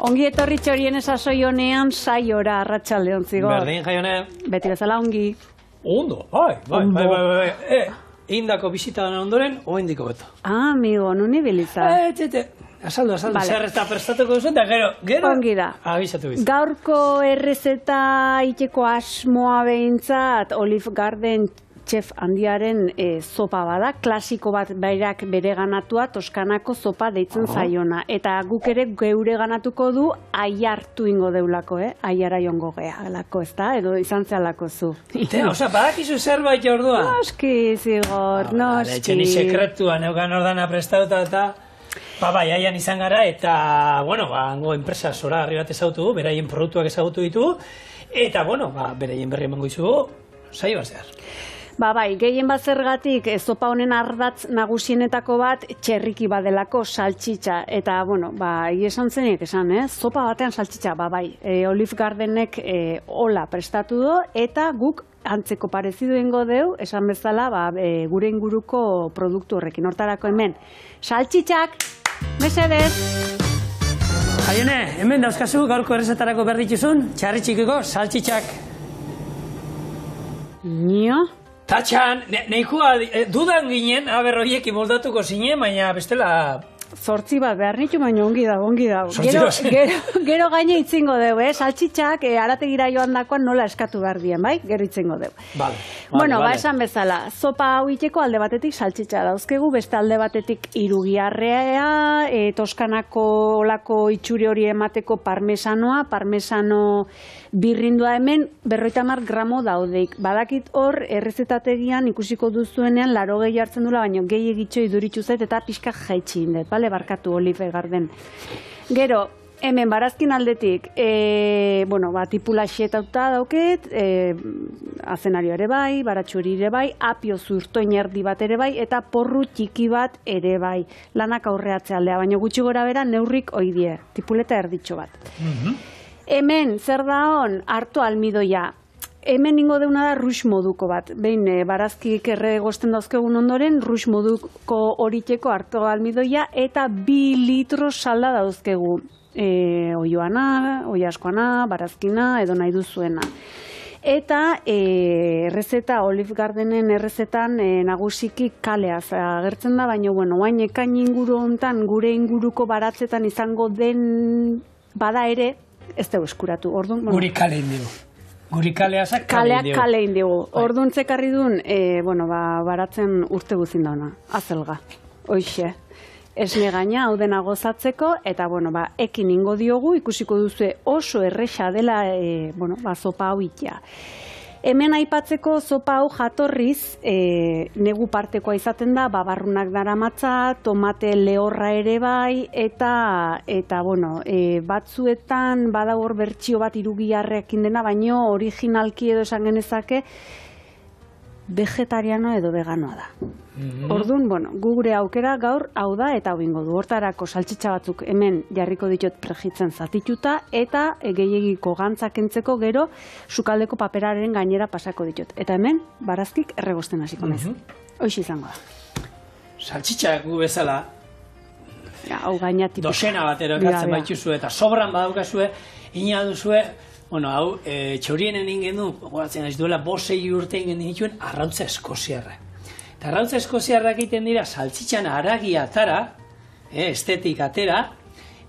Ongi etorri txorien esasoi honean saiora arratsaldeon zigor. Berdin, Jaione. Beti bezala ongi. Ondo, bai. Indako bisita ondoren, oendiko beto. Ah, amigo, nuni biliza. Azaldu, Vale. zer ez da prestatuko duzu, eta gero, Ongi da. abisatu bizu. Gaurko errezeta iteko asmoa behintzat, Olive Garden chef handiaren sopa bada, klasiko bat bairak bere ganatua, Toskanako sopa deitzen zaiona. Eta guk ere geure ganatuko du aiartu ingo deulako, aiara jongo gehalako, ez da? Edo izan zehalako zu. Badakizu zerbait ordua. Noski, zigor, noski. Etxeni sekretua neukan ordana prestatuta eta... Bai, aian izan gara eta, hango enpresa zoragarri bat ezagutu, beraien produktuak ezagutu ditu, eta, beraien berri emango izugu, saio zehar. Bai, gehien bat zergatik, zopa honen ardatz nagusienetako bat txerriki badelako saltxitxa. Eta, esan zenik esan, zopa batean saltxitxa, bai. Olive Gardenek hola prestatu du, eta guk antzeko parezidu ingo deu, esan bezala, gure inguruko produktu horrekin. Hortarako hemen, saltxitxak, mesedez! Jaione, hemen dauzkazu gaurko errezetarako berdituzun, txarri txikiko saltxitxak. Nio? Tatxan, nahikoa dudan ginen, horiek moldatuko zinen, baina bestela... Zortzi bat behar nitu, baina ongi dago. Gero gaine itzingo deu, saltxitxak arategira joan dakoan nola eskatu behar dien, bai? Gero itzingo deu. Vale. Esan bezala, zopa hau iteko alde batetik saltxitxa dauzkegu, beste alde batetik irugiarrea, Toskanako olako itxuri hori emateko parmesano birrindua hemen 50 gramo daudeik. Badakit hor, errezetategian ikusiko duzuenean 80 hartzen dula, baina gehi egitxo iduritzu zait eta pixka jaitsi indet, barkatu Olive Garden. Gero, hemen barazkin aldetik, tipula xetauta dauket, azenario ere bai, baratxuri ere bai, apio zurtoin erdi bat ere bai, eta porru txiki bat ere bai. Lanak aurreatzea aldea, baina gutxi gora bera neurrik oidie, tipuleta erditxo bat. Hemen, zer da hon, harto almidoia. Hemen ingo deuna da ruix moduko bat. Behin, barazkik erregosten dauzkegun ondoren, ruix moduko horiteko harto almidoia eta 2 litro salda dauzkegu. Oioana, oiaskoana, barazkina, edo nahi duzuena. Eta errezeta, Olive Gardenen errezetan nagusiki kaleaz agertzen da, baina, oain ekain inguru hontan, gure inguruko baratzetan izango den bada ere, ez dugu eskuratu. Guri kale indigu. Guri kaleazak kale indigu. Orduan zekarri duen, baratzen urte guzin dauna. Azelga. Hoixe. Esne gaina, hau dena gozatzeko, eta, ekin ingo diogu, ikusiko duzue oso erresa dela, zopa hau itea. Hemen aipatzeko zopa hau jatorriz, negu partekoa izaten da, barrunak daramatza, tomate lehorra ere bai, eta batzuetan badagor bertsio bat irugiarrekin dena, baino originalki edo esan genezake, vegetariano edo veganoa da. Orduan, gure aukera gaur hau da eta hau ingo du. Hortarako saltxitxa batzuk hemen jarriko ditut prejitzen zatituta eta gehiagiko gantzak entzeko gero sukaldeko paperaren gainera pasako ditut. Eta hemen barazkik erregosten hasiko naiz. Hoiz izango da. Saltxitxak gu bezala hau gaina tipu. Dozena batero ekartzen baituzue eta sobran badaukazue, ina duzue, hau txorienen ingen du, goratzen ez duela 5-6 urte ingen dituen arrautza eskoziarra. Eta arrautza eskoziarrak egiten dira saltxitxan haragi atara, estetik atera,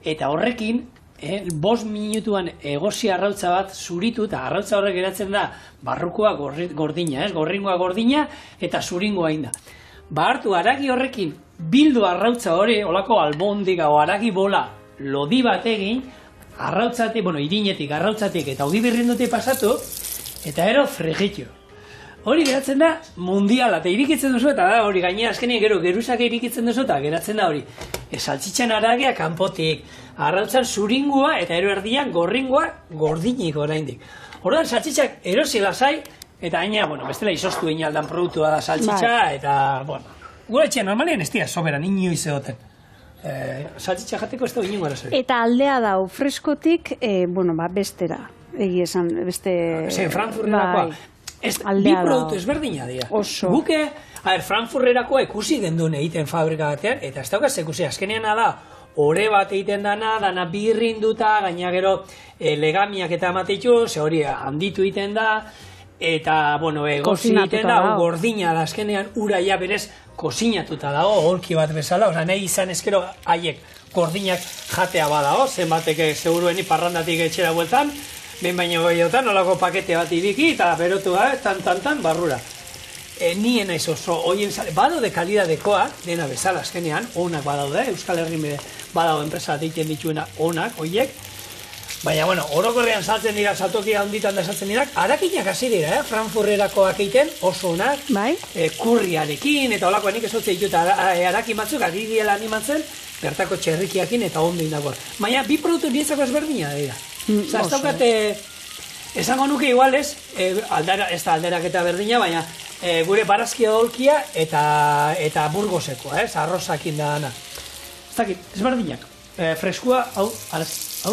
eta horrekin 5 minutuan egozi arrautza bat zuritu, eta arrautza horrek geratzen da barrukoa gordina, gorringoa gordina, eta zuringoa inda. Hartu haragi horrekin bildu arrautza hori, olako albondiga o haragi bola lodi bat egin, arrautzatik, irinetik, arrautzatik eta hodi birrindutik pasatu, eta ero frigitu. Hori geratzen da mundiala, eta irikitzen duzu, eta hori gainera azkenien geruzak irikitzen duzu, eta geratzen da hori. Saltxitxan haragia kanpotik, arrautzan zuringua, eta ero erdian gorringoa gordinik oraindik. Orduan saltxitxak erosi lasai, eta aina, bestela izostu egin aldan produktua da saltxitxa, eta, gure etxean normalien ez dira soberan inoiz egoten. Saltxitxa jateko ez da inungo arazoi. Eta aldea dau, freskotik, bestera. Egi esan, beste... Frankfurterakoa. Bi produktu ezberdina dira. Oso. Guke, Frankfurterakoa ikusi genduen egiten fabrika batean, eta ez daukaz ikusi, azkenean da ore bat egiten dana birrinduta, gaina gero legamiak eta emateitu, ze hori handitu egiten da, eta, bueno, egozi egiten da, gordina da, azkenean uraia berez kozinatuta dago, holki bat bezala, oza, nahi izan ezkero haiek gordinak jatea badao, zenbatek segurueni parrandatik etxera bueltan, behin baino goiotan, olako pakete bat ibiki, eta berotu tan, barrura. Nien ez oso, oien badaude kalidadekoak, dena bezala azkenean, onak badaude, Euskal Herrin badau enpresa bat egiten dituena onak, oiek, baina, bueno, orokorrean saltzen dira, saltoki handitan da saltzen dira, arakinak hasi dira, Frankfurterakoak egiten oso onak, kurriarekin, eta olakoa nik ezotzea ditut, arakin batzuk, ari diela animatzen, bertako txerrikiakin eta ondo indagoa. Baina, bi produktu nietzako ezberdina dira. Osa, ez daukate, esango nuke igual ez da alderaketa berdina, baina gure barazkia dolkia eta burgoseko, arrozakin da dana. Ez dakit, ezberdinak. Freskua, hau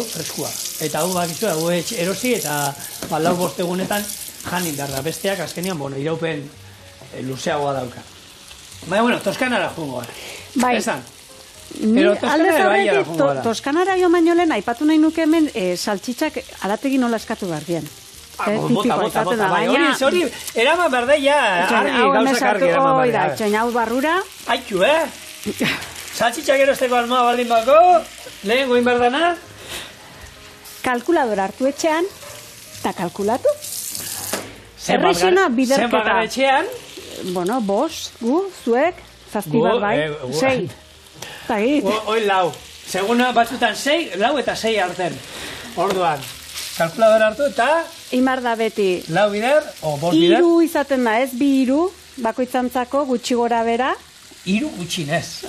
freskua. Eta hau bakizu, hau erosi eta lau bostegunetan janin behar da. Besteak azkenean, iraupen luzeagoa dauka. Baina, bueno, Toskanara jungoa. Bai. Esan. Aldez horretik, Toskanara jo baino lehen, aipatu nahi nuke hemen saltxitxak alategi nola eskatu behar dien. Bota, bai, hori, eraman berdeia, argi, gauzak argi eraman berdeia. Txoin hau barrura. Aitu, saltxitxak erosteko almoa baldin bako, lehen goin berdana. Kalkuladora hartu etxean, eta kalkulatu. Errexena biderketa. Zenbat gara etxean? Bueno, bos, gu, zuek, zazpi bat bai, 6. Hoi lau. Seguna batzutan 6, lau eta 6 arten. Orduan, kalkuladora hartu eta... Imar da beti. Lau bider, o bost bider? 3 izaten da, ez 2 3, bakoitzantzako gutxi gora bera. 3 gutxinez.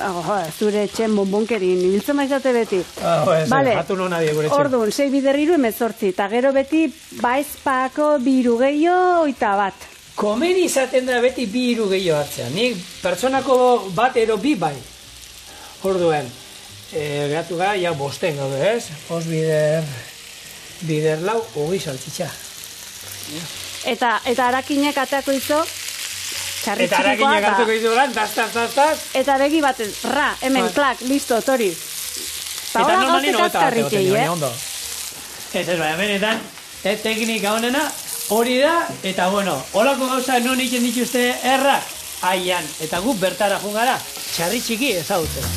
Zure etxen bonbonkerin, ibiltzen maizate beti. Hatu non nadie gure etxen. Orduan, 6 bider 3, 18, eta gero beti baizpako 2 gehiago, eta bat. Komen izaten da beti 2 gehiago hartzea. Nik pertsonako bat ero 2 bai. Orduen, gehatu gara, ja bosten gaude, ez? Os bider lau, hogei saltxitxa. Eta arakinek ateako izo, txarri txikikoa. Eta arakinek ateako izo lan, taz. Eta begi batez, hemen, klak, listo, tori. Eta normalin hogeta bat egoten, baina ondo. Ez, baina benetan, teknika honena, hori da, eta bueno, holako gauza non egiten dituzte errak, aian, eta gu bertara jungara, txarri txiki ezagutzen.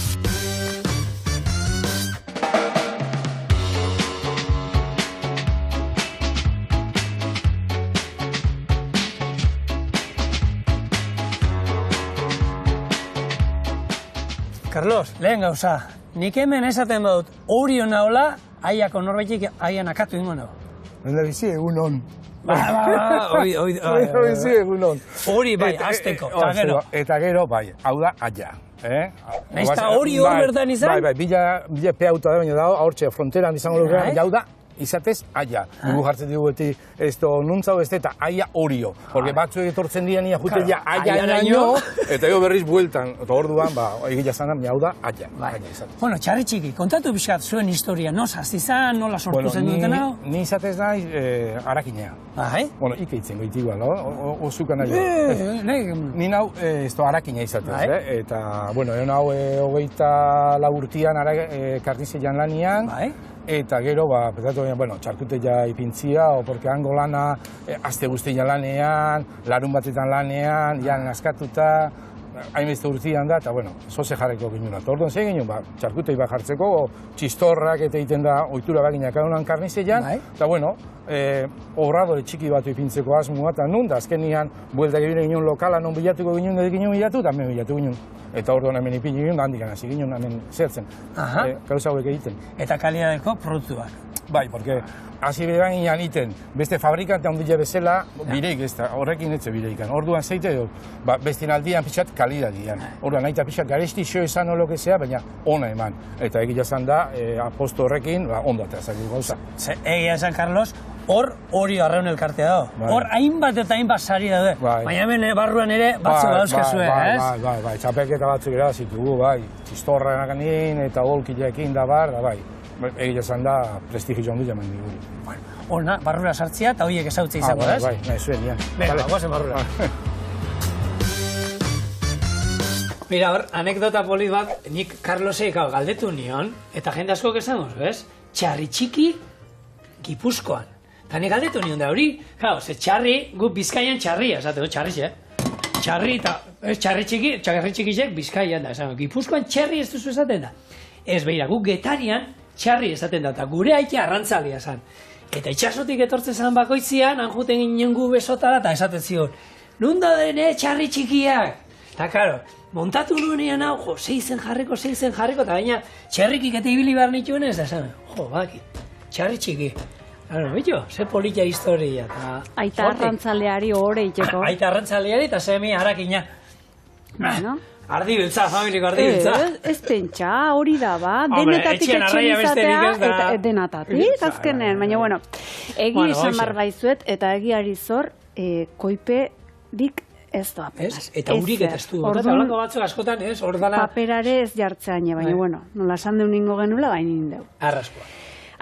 Carlos, lehen gauza, nik hemen esaten dut, Orion nahola, aiako norbaitik aian akatu ingo nago. Nenda bizi egun hon. Hori bai, azteko, eta gero. Eta gero, bai, hau da, aia. Naiz eta hori hor bertan izan? Bai, bila pe auto da baina dago, haurtxe fronteran izango lukera, jau da, izatez, aia. Dugu jartzen dugu beti, ez do, nuntzau ez eta aia horio. Porque batzuek etortzen dian ia jute ja aia naino, eta jo berriz bueltan. Eta orduan, egila zanan, hau da, aia. Bueno, txarri txiki, kontatu pixkat zuen historia, no? Zaztizan, nola sortu zen duten hau? Ni izatez nahi, arakinea. Bai? Bueno, ikeitzen goiti igual, ozukan nahi. Ni nau, ez do, arakinea izatez, eta, bueno, egon hau 24 urtean karnizian lanian, eta gero, petatu, bueno, txarkute ja ipintzia, porque hango lana, azte guztian lanean, larun batetan lanean, jan askatuta, hainbeste urtean da, eta, bueno, zoze jarreko ginen. Orduan zein ginen, txarkutei jartzeko, txistorrak eta egiten da, ohitura baginak adunan karnizean, eta, bueno, obradore txiki bat ipintzeko asmoa, eta nun da, azkenian, bueltak egin ginen lokala, non bilatuko ginen, edo ginen bilatu, eta hemen bilatu ginen. Eta orduan hemen ipin ginen, da handikan hasi ginen, hemen zertzen, gauza hauek egiten. Eta kalidadeko produktuak. Bai, porque hasi beran ginen iten, beste fabrikante handile bezala, bireik ez da, horrekin etxe bireikan. Orduan zeite dut, bestin aldian pixat kalidadian. Orduan nahi eta pixat garesti xo esan o lokesea, baina ona eman. Eta egia zan da, aposto horrekin, ondo ateazak gauza. Egia esan, Carlos, hori arraun elkartea dago. Hor hainbat eta hainbat sari daude. Baina hemen barruan ere batzu dauzkezue, ez? Bai, txapelketa batzuk erabazitugu, bai. Txistorra nien eta holkileekin da bar, bai. Egia esan da, prestigio handia eman diguri. Hona, barrura sartzea eta horiek ezautze izango, ez? Bai, nahi zuen, ja. Venga, guazen barrura. Mira, hor, anekdota polit bat, nik Carlosei galdetu nion, eta jende asko esango, ez? Txarri txiki Gipuzkoan. Eta nik galdetu nion da hori, ze txarri, gu Bizkaian txarria, esate, txarri, txarri eta txarri txikisek Bizkaian da, esan, Gipuzkoan txarri ez duzu esaten da. Ez behira, gu Getarian txarri esaten da, eta gure aitea arrantzalia esan. Eta itxasotik etortzen zen bakoitzian, anjuten ginen gu besotara, eta esaten zion, nunda dene txarri txikiak? Eta, karo, montatu nuenean hau, jo, seizen jarriko, eta baina txerrikik eta ibili behar nituen ez da, esan, jo, baki, txarri txiki. Claro, bitxo, ze polita historia. Aita arrantzaleari hori itxeko. Aita arrantzaleari eta semi harakina. Bueno. Ardi biltza, familiko ardi biltza. Ez pentsa, hori da ba, denetatik etxen izatea, eta denatatik, azkenen, baina bueno, egi esan barbaizuet, eta egiari zor, koipe dik ez doa apenas. Eta hurik eta ez du, eta holako batzuk askotan, ez, ordala... Paperare ez jartzean, baina bueno, nola esan deun ningo genula, baina nindeu. Arraskoa.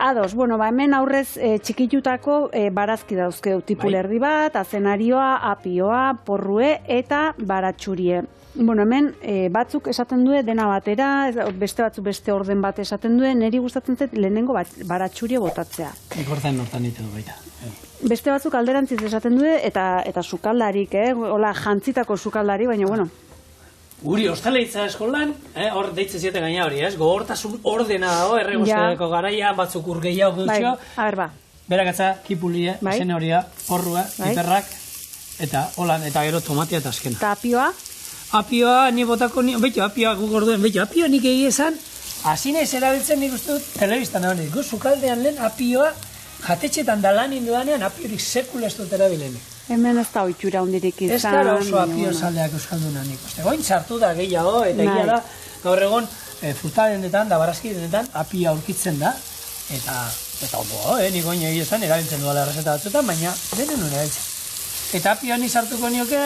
Ados, bueno, hemen aurrez txikitutako barazki dauzkeu, tipulerdi bat, azenarioa, apioa, porrue eta baratxurie. Bueno, hemen batzuk esaten due dena batera, beste batzuk beste orden bat esaten due, niri gustatzen zait lehenengo baratxurie botatzea. Nik hortan nortan ditu baita. Beste batzuk alderantziz esaten due eta sukaldarik, hola jantzitako sukaldari, baina bueno. Guri ostaleitza eskolan, hor deitzen zieten gaina hori, ez? Gogortasun ordena dago, erregozteko garaia, batzuk urgeiago dutxo. Bai, ba. Berakatza, kipulie, zenoria, porrua, piperrak, eta holan, eta gero tomatia eta azkena. Eta apioa? Apioa, ni botako, betxo, apioa gugorduen, betxo, apioa nik egia esan, hasi nahiz erabiltzen nik uste dut, telebistan da honik, sukaldean lehen apioa, jatetxetan da lan indudanean, apiorik sekula ez dut erabilenik. Hemen ez da oitxura hundirik izan. Ez gara oso apio zaldeak euskalduna nik uste. Goin sartu da gehiago, eta egia da, gaur egon, frutadendetan, da barazkidenetan, apia aurkitzen da, eta ondo, nik goin egia esan, erabiltzen duela errezeta batzuetan, baina denen nuen erabiltzen. Eta apia ni sartuko nioke,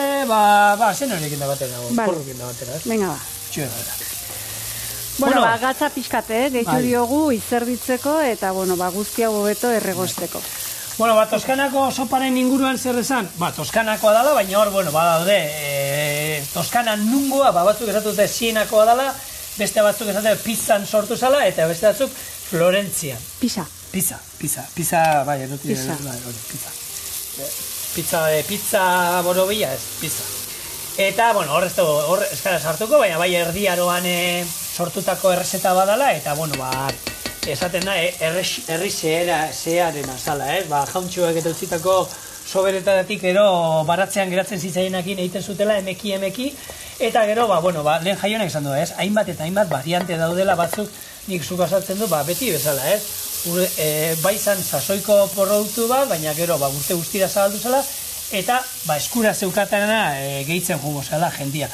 zen horiekin da batera, porrukin da batera. Venga, ba. Txue gara. Bueno, gatza pixkate, gehitu diogu izerditzeko, eta, guztia hobeto erregosteko. Bueno, Toskanako soparen inguruan zer esan? Toskanakoa dala, baina hor, badaude, Toskanan nungoa, batzuk esatu dute Sienakoa dala, beste batzuk esatu dute Pizzan sortu zala, eta beste batzuk Florentzian. Pisa. Bai, erotik, pizza borobila ez, pizza. Eta, hor ez gara sartuko, baina bai erdiaroan sortutako errezeta badala, eta, esaten da, herri zearen azala, ez? Jauntxoek eta utzitako soberetatik gero baratzean geratzen zitzaienekin egiten zutela, emeki, eta gero, lehen jaionek esan du, ez? Hainbat eta hainbat variante daudela batzuk nik zuk azaltzen du, beti bezala, ez? Baizan sasoiko produktu bat, baina gero, urte guztira zabaldu zela, eta eskura zeukatena gehitzen jungo zela jendia.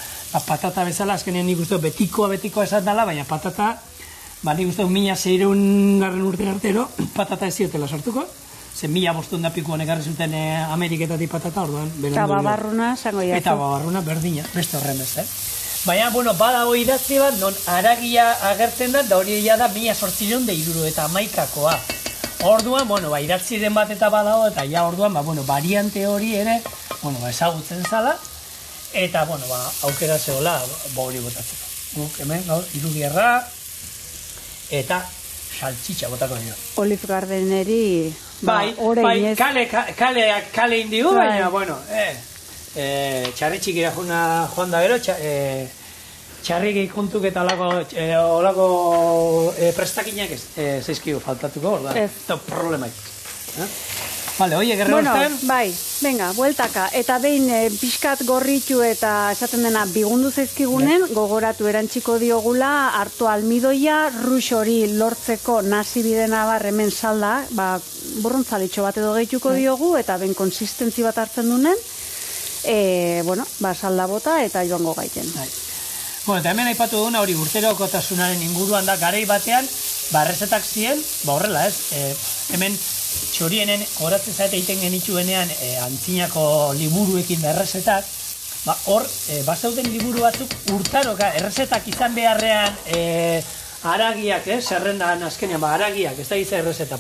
Patata bezala, azkenean nik uste betikoa esan dela, baina patata, nik uste 1600 urte artero, patata ez ziotela sortuko, ze 1500 pikuan ekarri zuten Ameriketatik patata, orduan. Eta babarruna, zango jazu. Eta babarruna berdina, beste horren beste. Baina, badago idatzi bat, non haragia agertzen da, da hori egia da 1871koa. Orduan, idatziren bat eta badago, eta ja orduan, variante hori ere, ezagutzen zala, eta, aukera zehola, hori botatzeko. Guk hemen, irugierra, eta saltxitxa botako dira. Olive Gardeneri, bai, kale indigu, baina, txarri txikira joan da gero, txarri kontuk eta olako prestakinak zeizkigu faltatuko, orda, eta problemaik. Vale, oie, gerre horten? Bai, venga, bueltaka. Eta behin pixkat gorritu eta esaten dena bigundu zaizkigunen, gogoratu erantziko diogula, hartu almidoia, rux hori lortzeko nasi bidena hemen salda, borrontzalitxo bat edo gehituko diogu, eta ben konsistentzi bat hartzen dunen, salda bota eta joango gaiten. Eta hemen aipatu duguna hori urterokotasunaren inguruan da, garei batean, errezetak ziren, horrela ez, hemen txorienen horatzen zaite egiten genitzuenean antzinako liburuekin errezetak, hor, bazauten liburu batzuk urtaroka, errezetak izan beharrean haragiak, zerrendan azkenean, haragiak, ez da izan errezeta,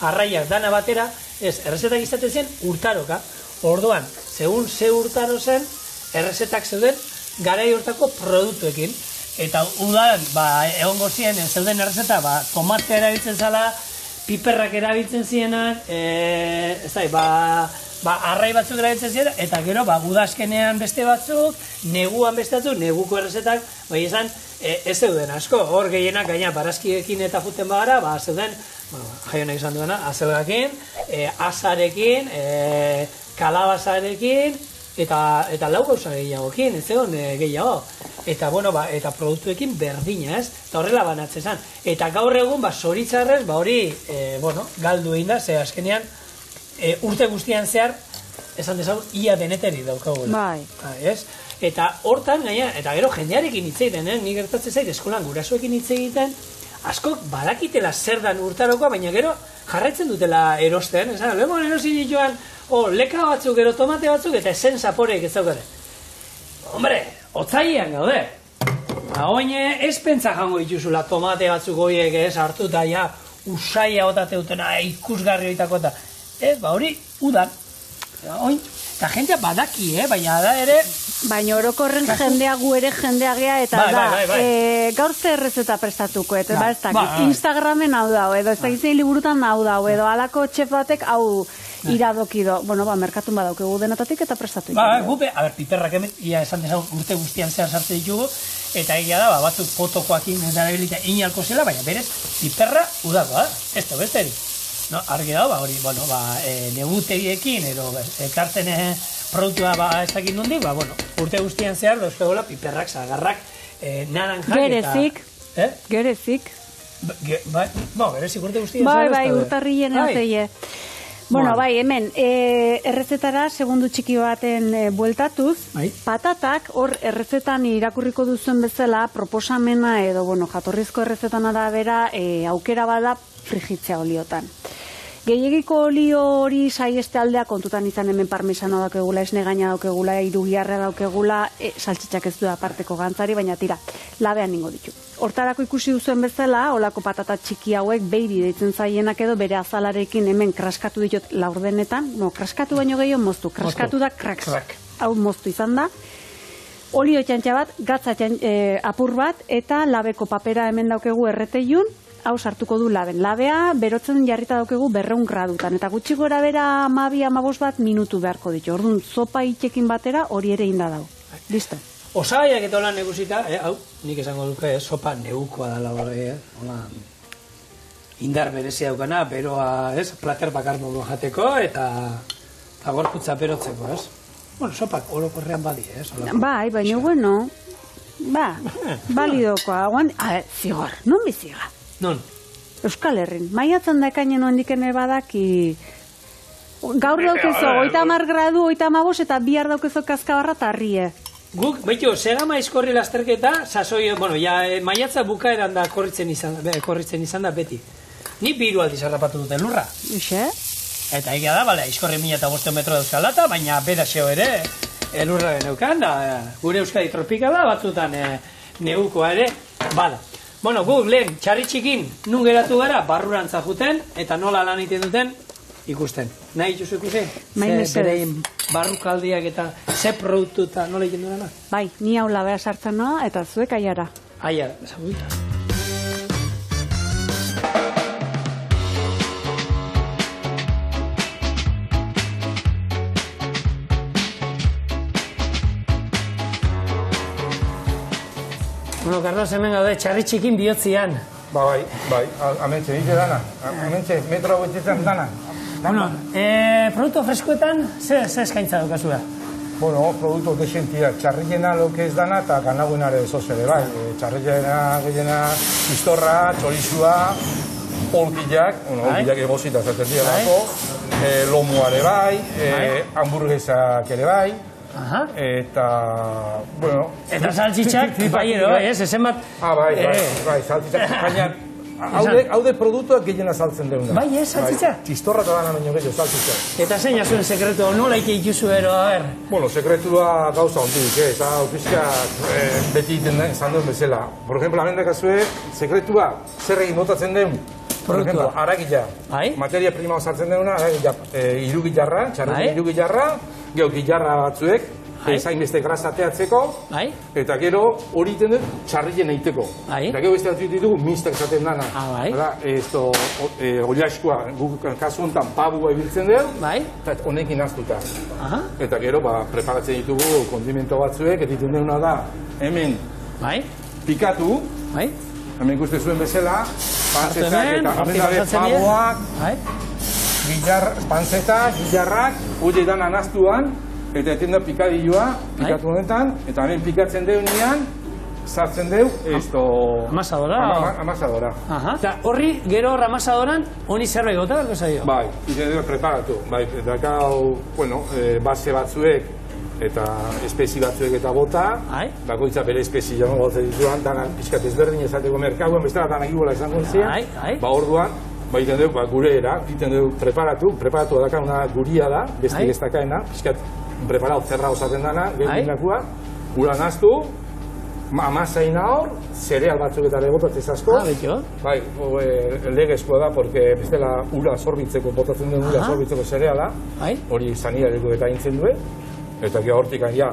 arraiak dana batera, errezetak izaten zen urtaroka, orduan, segun ze urtaro zen, errezetak zeuden garai hortako produktuekin. Eta udan, egongo ziren, zeuden errezeta, tomatea erabiltzen zala, piperrak erabiltzen zienak, arrai batzuk erabiltzen ziren, eta gero, udazkenean beste batzuk, neguan beste batzuk, neguko errezetak, esan, ez zeuden asko, hor gehienak gaina barazkiekin eta juten bagara, zeuden, jaionek esan duena, azelgakin, azarekin, kalabazarekin, eta lau gauza gehiagokin, ez zegoen gehiago. Eta, eta produktuekin berdina, ez? Eta horrela banatzen zen. Eta gaur egun, zoritzarrez, hori, galdu egin da, ze azkenean, urte guztian zehar, esan dezagun, ia deneteri daukagula. Ez? Eta hortan, gaina, eta gero jendearekin hitz egiten, nik gertatzen zait, eskolan gurasoekin hitz egiten, askok badakitela zer dan urtarokoa, baina gero jarraitzen dutela erosten, esan, lehenkoan erosin dituan, leka batzuk, gero tomate batzuk, eta esen zaporeik ez daukare. Hombre, otzailean gaude. Oin ez pentsa jango dituzula tomate batzuk horiek ez hartuta, usaia otate dutena, ikusgarri horietako eta. Hori, udan. Eta jendea badaki, baina da ere... Baina orokorren jendea gu ere jendea gea, eta gaur zer errezeta prestatuko, eta ez dakit, Instagramen hau dau, edo ez dakit liburutan hau dau, edo alako txef batek hau iradokido. Merkatun badaukegu denetatik eta prestatu. Gupe, piperrak hemen, ia esan dezagun urte guztian zehar sartzen ditugu, eta egia da, batzuk fotokoakin eta erabilita inalko zela, baina berez, piperra udakoa, ez da besterik. Argi dago, hori, negutegiekin, edo ekartzen produktua ez dakit nondik, urte guztian zehar, dauzkagola, piperrak, zagarrak, naranjak eta... Gerezik. Gerezik urte guztian zehar. Urtarrien ezeie. Hemen, errezetara, segundu txiki baten bueltatuz, patatak, hor errezetan irakurriko duzuen bezala, proposamena edo, jatorrizko errezetan arabera, aukera bada frigitzea oliotan. Gehiagiko olio hori saieste aldea kontutan izan hemen parmesano daukegula, esne gaina daukegula, irugiarra daukegula, saltxitxak ez du aparteko gantzari, baina tira, labean ningo ditu. Hortarako ikusi duzuen bezala, olako patata txiki hauek beiri deitzen zaienak edo bere azalarekin hemen kraskatu ditut laurdenetan, kraskatu baino gehiago moztu, kraskatu da kraks, hau moztu izan da. Olio txantxa bat, gatza apur bat, eta labeko papera hemen daukegu erreteiun, hau sartuko du laben. Labea berotzen jarrita daukegu 200 gradutan, eta gutxi gora bera 12-15 bat minutu beharko ditu. Orduan, zopa itxekin batera hori ere inda dago. Listo. Osagaiak eta hola neguzita, hau, nik esango duke, sopa neukoa dela hori, indar berezia daukana, beroa, plater bakar modu jateko, eta gorputza berotzeko, ez? Sopak orokorrean badi, ez? Baina, balidokoa, zigor, non biziga? Non? Euskal Herrin, maiatzen dakainen ondikene badaki... Gaur daukezo, 30 gradu, 35, eta bihar daukezo kaskabarra eta arrie. Guk, segama izkorri lasterketa, sasoi, maiatza bukaeran da korritzen izan da beti. Ni 2 aldiz harrapatu duten lurra. Ixe? Eta egia da, izkorri 1500 metro dauzkalata, baina bera xeo ere lurra geneukan, gure Euskadi tropikala, batzutan negukoa ere, bada. Guk lehen txarri txikin nun geratu gara, barrurantza juten, eta nola lan egiten duten ikusten. Nahi dituzu ikusi? Berein barrukaldiak eta ze produktu eta nola egiten duena? Bai, ni hau labea sartzen noa eta zuek aiara. Aiara, zaguita. Carlos, hemen gaude, txarri txikin bihotzian. Bai, amentxe, dice dana. Amentxe, metro goitzetan dana. Produktu freskoetan, ze eskaintza daukazua? Produktu dexentiak, txarriena loke ez dana eta ganaguenare zozere, bai. Txarriena gehiena, istorra, txorizua, olkillak, olkillak egozita zaten direlako, lomuare bai, hamburguesak ere bai, eta, eta saltxitxak, bai, esen bat... Bai, saltxitxak, baina haude produktuak gehiena saltzen deuna. Bai, saltxitxak? Txistorra eta dana baino gehiago, saltxitxak. Eta zein zuen sekretua, nola ike ikusu ero, a ber? Sekretua gauza hondik, eta ofizkak beti iten den, esan duen bezala. Por ejemplo, amendakazue, sekretua zer egin botatzen den, por ejemplo, aragila, materia prima sartzen deuna, irugilarra, txarrekin irugilarra, geho gilarra batzuek, ez hainbeste grasa ateatzeko, eta gero hori iten dut txarrien egiteko. Eta gero beste batzu ditugu mistak esaten dana. Oliaskua, guk kasu honetan pabua ibiltzen dut, eta honekin aztuta. Eta gero preparatzen ditugu kondimento batzuek, eta iten duguna da hemen pikatu, hemen ikuste zuen bezala, pantzetak eta hemen pabuak, pantzetak, gilarrak, hori dan anaztuan, eta eten da pikadilloa, pikatu honetan, eta hemen pikatzen deunean, sartzen deu, amasadora. Eta horri, gero amasadoran, honi zerbait gota berko zaio? Bai, iten deu preparatu. Bai, eta gau, base batzuek, eta espezi batzuek eta bota, bakoitza bere espezi jango gotzen dituan, danak pixkat ezberdin esateko merkauan, bestela danak ibola izango zian, orduan, iten deu, gure era, iten deu preparatu adakana guria da, besti ez dakaena, pixkat preparatu zerra osaten dana, gehiagakua, ura naztu, amazaina hor, zereal batzuk eta botatzez asko. Bai, legezkoa da, porque bestela ura sorbitzeko, botatzen den ura sorbitzeko zereala, hori sanidadeko eta intzen duen, eta hortik ja,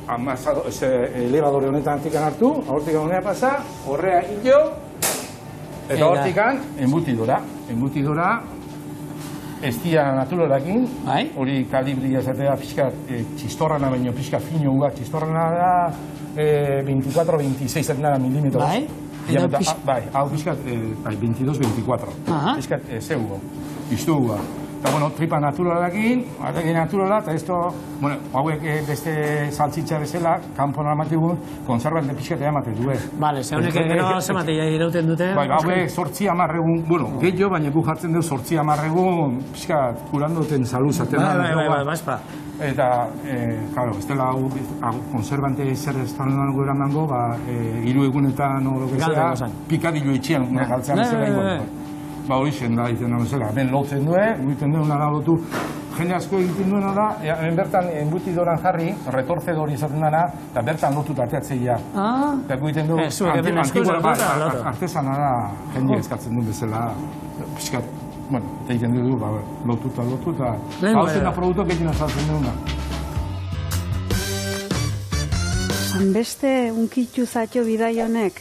elebadore honetan antikan hartu, hortik honea pasa, horrea hilo, eta hortik embutidora, estia naturalakin, hori kalibria esatea pixka txistorrana baino, pixka fino uga, txistorrana da 24-26 milimetros. Bai, hau pixka 22-24, pixka zeugo, iztu uga. Eta, tripa naturalakin, arregi naturala, eta esto, hauek beste saltzitza bezala, kanpo normatibu, konservante pixkate ematen du, Bale, zeunek gero zematea irauten dute. Bai, hauek 8-10 gehiago, baina gu jartzen dugu 8-10 pixkat kurandoten saluz aten. Bai, baspa. Eta, claro, bestela hau konservante zer estanen gura mango, 3 egunetan oro bezala, pikadillo itxian, galtzean bezala. Hori zen da, egiten da bezala, ben lotzen egiten duen nara lotu. Jende asko egiten duena da, hemen bertan embutidoran jarri, retorcedori izaten dana, eta bertan lotuta ateatzeia. Eta egiten du, artesana da, jende eskatzen duen bezala, pixkat, eta egiten du, lotuta. Hau zen da produktuak egiten azaltzen duena. Hanbeste unkitu zatio bidai honek?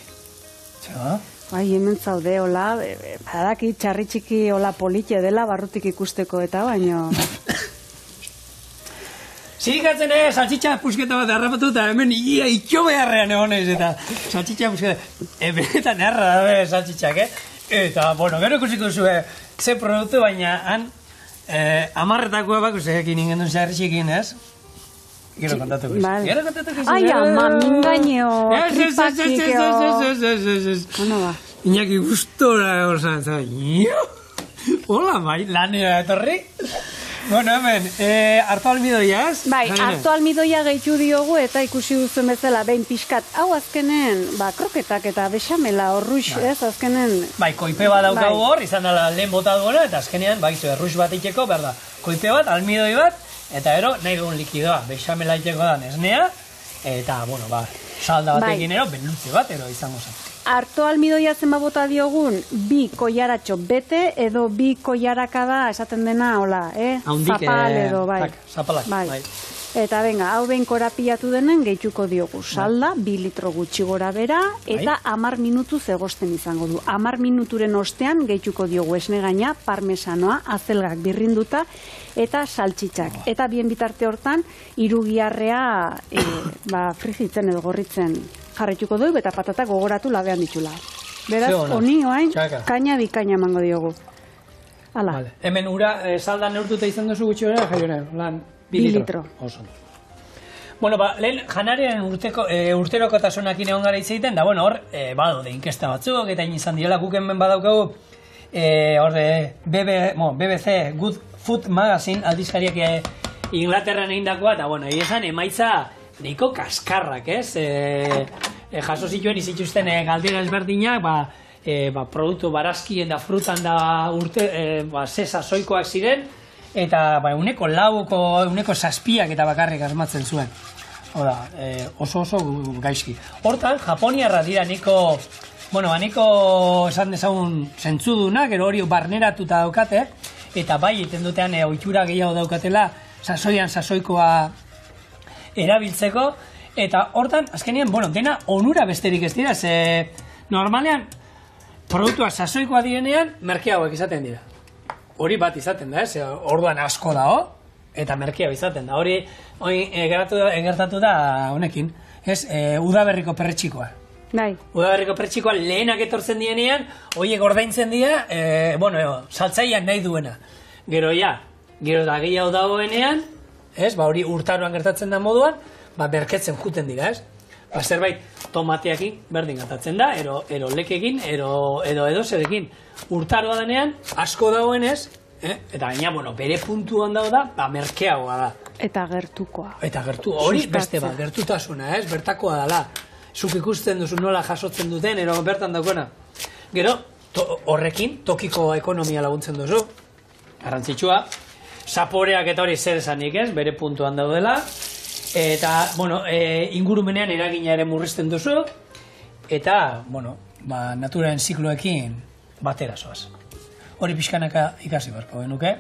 Bai, hemen zaude, hola, badaki txarri txiki hola politia dela, barrutik ikusteko eta baino. Zirikatzen saltxitxa pusketa bat harrapatu eta hemen itxo beharrean egonez eta saltxitxa pusketa. Benetan erra da saltxitxak, Eta, gero ikusiko zuen ze produktu, baina han amarretakoa bakusekin ingen duen zerritxikin, ez? Gero kontatuko izan. Ai, ama, mingaineo, tripakikeo. Ono ba. Iñaki gustora gozan, hola, bai, lanera etorri. Hemen, hartu almidoia, ez? Bai, hartu almidoia gehitu diogu eta ikusi duzuen bezala, behin pixkat. Hau azkenen, kroketak eta bexamela, horruix, ez, azkenen. Bai, koipe bat daukagu hor, izan dela lehen bota duena, eta azkenean, erruix bat itxeko, berda, koipe bat, almidoi bat, eta ero, nahi dugun likidoa, bexamela itxeko da nesnea, eta, salda batekin ero, belutze bat ero izango zen. Harto almidoia zenba bota diogun, 2 koiaratxo bete, edo 2 koiaraka da, esaten dena, hola, zapal edo, bai. Zapalak, bai. Eta benga, hau behin korapilatu denen gehituko diogu salda, 2 litro gutxi gora bera, eta 10 minutu zegosten izango du. 10 minuturen ostean gehituko diogu esne gaina, parmesanoa, azelgak birrinduta, eta saltxitxak. Eta bien bitarte hortan, irugiarrea frijitzen edo gorritzen jarretuko dugu, eta patata gogoratu labean ditula. Beraz, honi oain, kaina bikaina emango diogu. Hala. Hemen ura salda neurtuta izan duzu gutxi hori, jaione, lan 2 litro. Oso. Lehen janaren urterokotasunakin egon gara itzeiten, da hor, badaude inkesta batzuk, eta izan direla guk hemen badaukagu, BBC Good Food Magazine aldizkariak Inglaterran egindakoa, eta esan emaitza nahiko kaskarrak, ez? Jaso zituen izituzten galdera ezberdinak, produktu barazkien da frutan da zesa soikoak ziren, eta uneko 4, uneko 7 eta bakarrik asmatzen zuen. Oso gaizki. Hortan, Japoniarra dira niko esan dezagun zentzuduna, gero hori barneratuta daukate, eta bai, eten dutean ohitura gehiago daukatela, sasoian sasoikoa erabiltzeko, eta hortan, azkenean, bueno, dena onura besterik ez dira, ze normalean, produktuak sasoikoa direnean, merkeagoak izaten dira. Hori bat izaten da, orduan asko dago, eta merkeago izaten da. Hori gertatu da honekin, udaberriko perretxikoa. Bai. Udaberriko perretxikoa lehenak etortzen dienean, horiek ordaintzen dira, saltzaileak nahi duena. Gero da gehiago dagoenean, hori urtaroan gertatzen da moduan, berketzen juten dira, zerbait tomateakin berdin gertatzen da, ero lekekin, edo zerekin. Urtaroa denean, asko dagoenez, eta gaina, bere puntuan dago da, merkeagoa da. Eta gertukoa. Eta hori beste bat, gertutasuna, bertakoa dela. Zuk ikusten duzu nola jasotzen duten, ero bertan daukona. Gero, horrekin, tokiko ekonomia laguntzen duzu. Garrantzitsua, zaporeak eta hori zer esanik bere puntuan daudela. Eta, ingurumenean eragina ere murrizten duzu. Eta, naturaren zikloekin batera zoaz. Hori pixkanaka ikasi beharko genuke,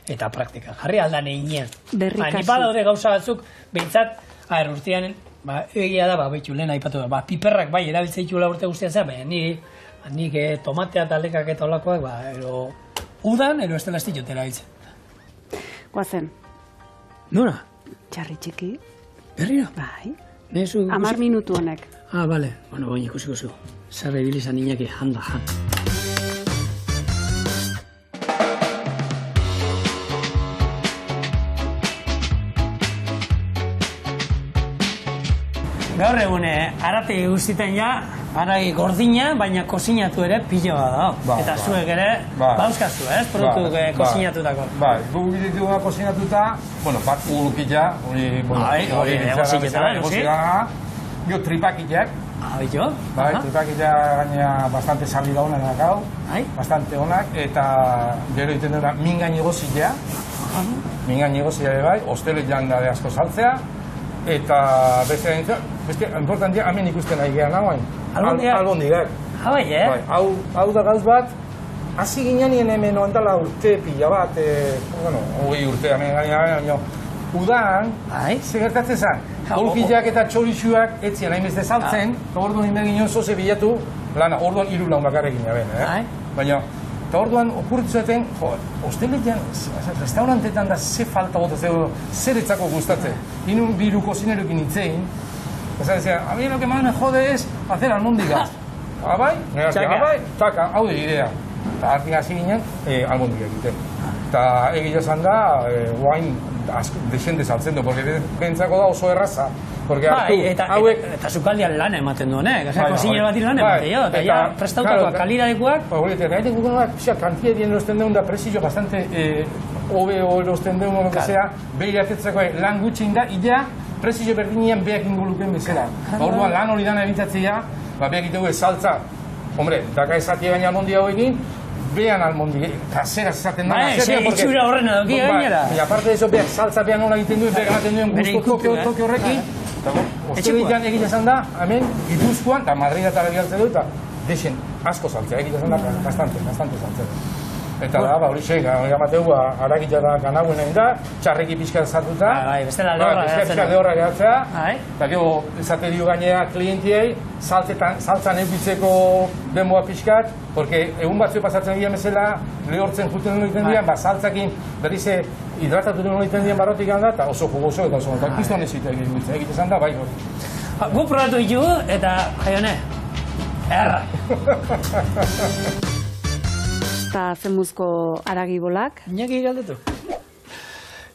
eta praktika. Jarri aldan eginen. Berrikasi. Nipa daude gauza batzuk, behintzat, urtean, egia da, behitu lehen aipatu da, piperrak bai erabiltzen ditula urte guztian zen, nik tomatea eta lekak eta olakoak, udan, ez dela ez ditut erabiltzen. Guazen. Nora? Txarri txiki. Berriro? Bai. 10 minutu honek. Bale. Baina ikusiko zu. Zerra ibilizan inaki janda. Gaur egune, arate guztietan haragi gordina, baina kozinatu ere piloa da. Eta zuek ere, bauzkazu, produktu kozinatutako. Bai, guk ditugu kozinatuta, bat ulukila, hori negozietan, jo tripakilak. Bitu? Bai, tripakila gaina bastante salida honak dakau, bastante honak, eta gero iten dira mingain egozilea, bai, osteletan da asko saltzea, eta beste importantia, hemen ikusten nahi gehan hauen. Albondigak. Hau da gauz bat, hasi ginean hemen oantala urte pila bat, 20 urte hemen gaina, udan, ze gertatzen zen, ulkilak eta txorixuak etzian hainbeste saltzen, eta orduan inber ginen zoze bilatu, orduan 3 laun bakarrekin jaben, baina, eta orduan okurritzueten, osteletan, restaurantetan da ze falta gota zer etzako gustatzen. Inun biru kozinerokin itzein, eta decía, a mí lo que más me jode es hacer almóndigas. Abai? Taka, hau de idea. Eta hartik hasi ginen, almóndigak egiten. Eta egia esan da, guain desende saltzen du, porque bentsako da oso erraza. Eta sukaldian lan ematen duen, kozinero bat lan ematen jo, eta ja prestautakoak, kalidadekuak. Gaitek gukonak, kantia dien erosten deun da presillo bastante hobe erosten deun, lo que sea, behiratetzeko lan gutxin da, illa presillo berdinean beak ingoluken bezala. Orduan lan hori dana ebitatzea, beak itegu saltza, hombre, daka esatia gaina almondi hauekin, behan almondi, kasera esaten dena. Itxura horrena doki gainera. Y aparte de eso, beak saltza behan nola egiten duen, beak ematen duen guztu toke horrekin. Osteletan egiten esan da, hemen, Gipuzkoan, eta Madrid eta begaltze du, eta dexen asko saltzea, egiten esan da, bastante saltzea. Eta da, hori xe, hori amateu, haragitza da ganauen egin da, txarreki pixka zartuta. Bestela lehorra gehatzea. Eta gero, esate dio gainea klientiei, saltzan eukitzeko denboa pixkat, porque egun batzuk pasatzen dira mesela, lehortzen juten egiten dira, saltzakin berrize hidratatu duen egiten dira barrotik handa, eta oso jugoso eta oso, eta kriston ez egiten esan da, bai hori. Gu probatu ditugu, eta jaione, erra. Eta zemuzko haragibolak. Iñaki galdetu.